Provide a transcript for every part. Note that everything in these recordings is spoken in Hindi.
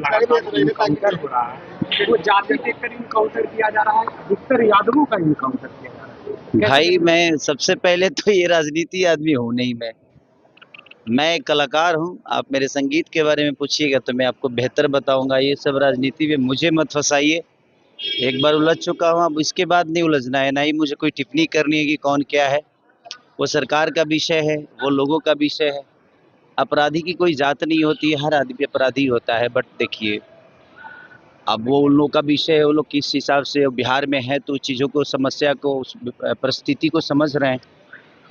लगातार इनकाउंटर हो रहा है, वो जाति देखकर इनकाउंटर किया जा रहा है, अधिकतर यादवों का इनकाउंटर किया जा रहा है। भाई मैं सबसे पहले तो ये राजनीति आदमी हूँ नहीं, मैं एक कलाकार हूँ। आप मेरे संगीत के बारे में पूछिएगा तो मैं आपको बेहतर बताऊंगा। ये सब राजनीति में मुझे मत फंसाइए। एक बार उलझ चुका हूँ, अब इसके बाद नहीं उलझना है, ना ही मुझे कोई टिप्पणी करनी है कि कौन क्या है। वो सरकार का विषय है, वो लोगों का विषय है। अपराधी की कोई जात नहीं होती, हर आदमी अपराधी होता है। बट देखिए, अब वो उन लोगों का विषय है, वो लोग किस हिसाब से बिहार में है तो चीज़ों को, समस्या को, उस परिस्थिति को समझ रहे हैं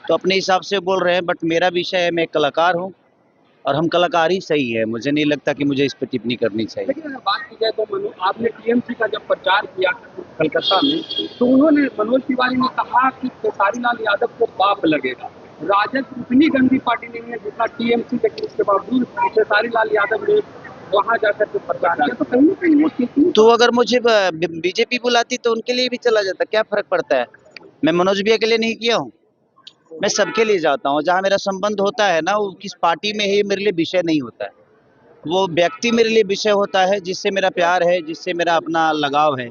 तो अपने हिसाब से बोल रहे हैं। बट मेरा विषय है, मैं एक कलाकार हूँ और हम कलाकार ही सही है। मुझे नहीं लगता कि मुझे इस पर टिप्पणी करनी चाहिए। लेकिन अगर बात की जाए तो आपने टीएमसी का जब प्रचार किया कलकत्ता में, तो उन्होंने, मनोज तिवारी ने कहा कि खेसारी लाल यादव को पाप लगेगा। राजद उतनी गंदी पार्टी नहीं है जितना टीएमसी, लेकिन उसके बावजूद खेसारी लाल यादव ने वहां जाकर के प्रचार किया, तो कहीं ना कहीं वो किसी तो अगर मुझे बीजेपी बुलाती तो उनके लिए भी चला जाता, क्या फर्क पड़ता है? मैं मनोज भैया के लिए नहीं किया हूँ, मैं सबके लिए जाता हूँ। जहाँ मेरा संबंध होता है ना, वो किस पार्टी में है ये मेरे लिए विषय नहीं होता है। वो व्यक्ति मेरे लिए विषय होता है जिससे मेरा प्यार है, जिससे मेरा अपना लगाव है।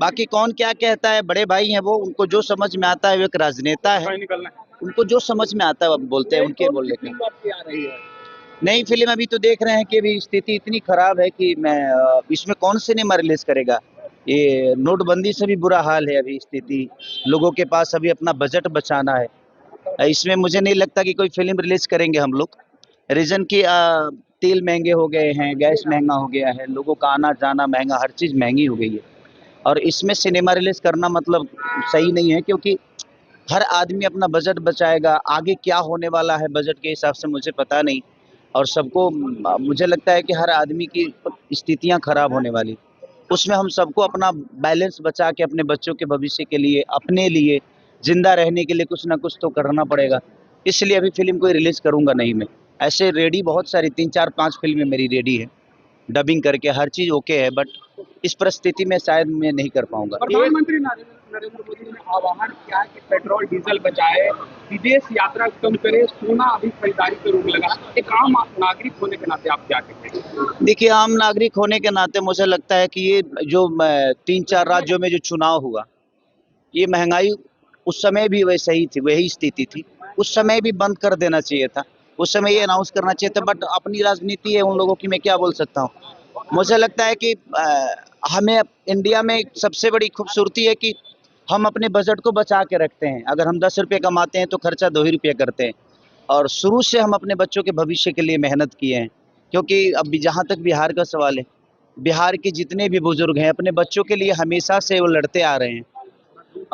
बाकी कौन क्या कहता है, बड़े भाई हैं वो, उनको जो समझ में आता है, वो एक राजनेता है, उनको जो समझ में आता है वो बोलते हैं, उनके बोलने का। नई फिल्म अभी तो देख रहे हैं कि अभी स्थिति इतनी खराब है कि मैं इसमें कौन सिनेमा रिलीज करेगा। ये नोटबंदी से भी बुरा हाल है अभी स्थिति, लोगों के पास अभी अपना बजट बचाना है। इसमें मुझे नहीं लगता कि कोई फिल्म रिलीज करेंगे हम लोग। रीजन की तेल महंगे हो गए हैं, गैस महंगा हो गया है, लोगों का आना जाना महंगा, हर चीज़ महंगी हो गई है। और इसमें सिनेमा रिलीज करना मतलब सही नहीं है, क्योंकि हर आदमी अपना बजट बचाएगा। आगे क्या होने वाला है बजट के हिसाब से मुझे पता नहीं। और सबको, मुझे लगता है कि हर आदमी की स्थितियां खराब होने वाली, उसमें हम सबको अपना बैलेंस बचा के अपने बच्चों के भविष्य के लिए, अपने लिए जिंदा रहने के लिए कुछ ना कुछ तो करना पड़ेगा। इसलिए अभी फिल्म कोई रिलीज करूंगा नहीं मैं। ऐसे रेडी बहुत सारी 3 4 5 फिल्में मेरी रेडी है, डबिंग करके हर चीज़ ओके है। बट इस परिस्थिति में शायद मैं नहीं कर पाऊंगा। प्रधानमंत्री नरेंद्र मोदी ने आह्वान किया है कि पेट्रोल डीजल बचाए, विदेश यात्रा कम करे, सोना अभी खरीदारी पर रोक लगा। एक आम नागरिक होने के नाते आप क्या कहते हैं? देखिए, आम नागरिक होने के नाते मुझे लगता है कि ये जो 3 4 राज्यों में जो चुनाव हुआ, ये महंगाई उस समय भी वैसे ही थी, वही स्थिति थी। उस समय भी बंद कर देना चाहिए था, उस समय ये अनाउंस करना चाहिए था। बट अपनी राजनीति है उन लोगों की, मैं क्या बोल सकता हूँ। मुझे लगता है कि हमें इंडिया में सबसे बड़ी खूबसूरती है कि हम अपने बजट को बचा के रखते हैं। अगर हम 10 रुपये कमाते हैं तो खर्चा 2 ही रुपये करते हैं। और शुरू से हम अपने बच्चों के भविष्य के लिए मेहनत किए हैं। क्योंकि अब जहाँ तक बिहार का सवाल है, बिहार के जितने भी बुजुर्ग हैं अपने बच्चों के लिए हमेशा से वो लड़ते आ रहे हैं।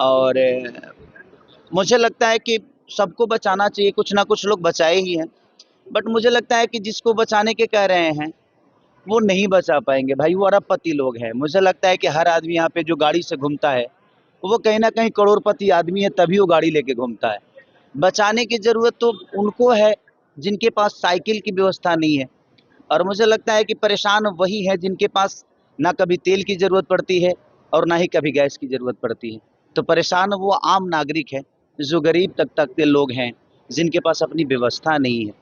और मुझे लगता है कि सबको बचाना चाहिए, कुछ ना कुछ लोग बचाए ही हैं। बट मुझे लगता है कि जिसको बचाने के कह रहे हैं वो नहीं बचा पाएंगे भाई, वो अरबपति लोग हैं। मुझे लगता है कि हर आदमी यहाँ पे जो गाड़ी से घूमता है वो कहीं ना कहीं करोड़पति आदमी है, तभी वो गाड़ी लेके घूमता है। बचाने की ज़रूरत तो उनको है जिनके पास साइकिल की व्यवस्था नहीं है। और मुझे लगता है कि परेशान वही है जिनके पास ना कभी तेल की ज़रूरत पड़ती है और ना ही कभी गैस की ज़रूरत पड़ती है। तो परेशान वो आम नागरिक है, जो गरीब तक के लोग हैं, जिनके पास अपनी व्यवस्था नहीं है।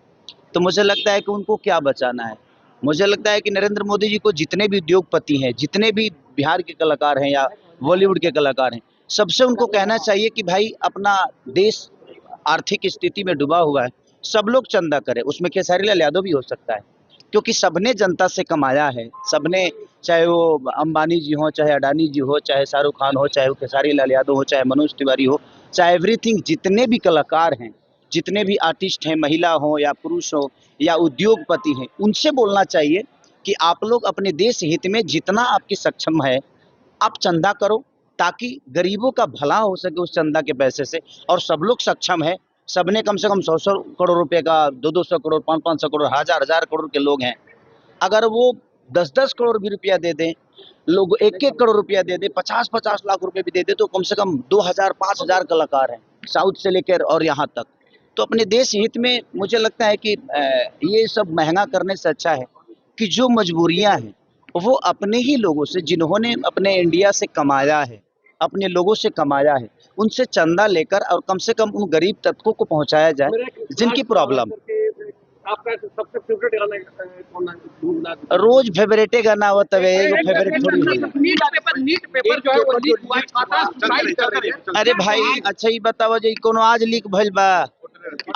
तो मुझे लगता है कि उनको क्या बचाना है। मुझे लगता है कि नरेंद्र मोदी जी को जितने भी उद्योगपति हैं, जितने भी बिहार के कलाकार हैं या बॉलीवुड के कलाकार हैं, सबसे उनको कहना चाहिए कि भाई अपना देश आर्थिक स्थिति में डूबा हुआ है, सब लोग चंदा करें। उसमें खेसारी लाल यादव भी हो सकता है, क्योंकि सबने जनता से कमाया है। सबने, चाहे वो अंबानी जी हो, चाहे अडानी जी हो, चाहे शाहरुख खान हो, चाहे वो खेसारी लाल यादव हो, चाहे मनोज तिवारी हो, चाहे एवरीथिंग, जितने भी कलाकार हैं, जितने भी आर्टिस्ट हैं, महिला हो या पुरुष हो या उद्योगपति हैं, उनसे बोलना चाहिए कि आप लोग अपने देश हित में जितना आपकी सक्षम है आप चंदा करो, ताकि गरीबों का भला हो सके उस चंदा के पैसे से। और सब लोग सक्षम है, सबने कम से कम 100 करोड़ रुपए का, 200 करोड़, 500 करोड़, हजार करोड़ के लोग हैं। अगर वो 10 करोड़ भी रुपया दे दें, लोग 1 करोड़ रुपया दे दें, 50 लाख रुपए भी दे दें, तो कम से कम 2000 5000 कलाकार हैं साउथ से लेकर और यहाँ तक। तो अपने देश हित में मुझे लगता है कि ये सब महंगा करने से अच्छा है कि जो मजबूरियां हैं वो अपने ही लोगों से, जिन्होंने अपने इंडिया से कमाया है, अपने लोगों से कमाया है, उनसे चंदा लेकर और कम से कम उन गरीब तबकों को पहुंचाया जाए जिनकी प्रॉब्लम। आपका सबसे फेवरेट गाना कौन ढूंढना रोज फेवरेटे गाना हुआ तब एगो फेवरेट थोड़ी होला। नीट पेपर जो है वो लीक हुआ है, छात्रा सुसाइड कर रहे हैं। अरे भाई अच्छा ही बताओ जी कोनो आज लीक भइल बा?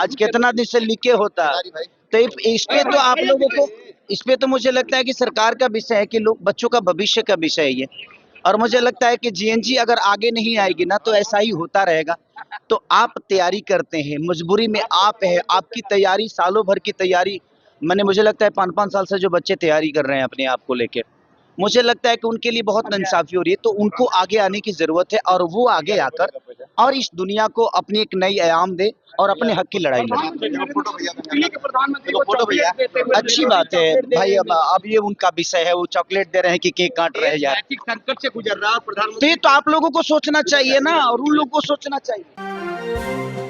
आज कितना दिन से लीके होता। तो इस पे तो आप लोगों को, इस पे तो मुझे लगता है कि सरकार का विषय है कि लोग बच्चों का भविष्य का विषय है ये। और मुझे लगता है कि जीएनजी अगर आगे नहीं आएगी ना तो ऐसा ही होता रहेगा। तो आप तैयारी करते हैं, मजबूरी में आप है, आपकी तैयारी सालों भर की तैयारी, मुझे लगता है 5-5 साल से जो बच्चे तैयारी कर रहे हैं अपने आप को लेकर, मुझे लगता है कि उनके लिए बहुत नाइंसाफी हो रही है। तो उनको आगे आने की जरूरत है और वो आगे आकर और इस दुनिया को अपनी एक नई आयाम दे और अपने हक की लड़ाई लड़े। इटली के प्रधानमंत्री को चॉकलेट देते हुए अच्छी बात है भाई, अब ये उनका विषय है, वो चॉकलेट दे रहे हैं कि केक काट रहे हैं यार। नैतिक संकट से गुजर रहा है तो प्रधानमंत्री। ये तो आप लोगों को सोचना चाहिए ना, और उन लोगों को सोचना चाहिए।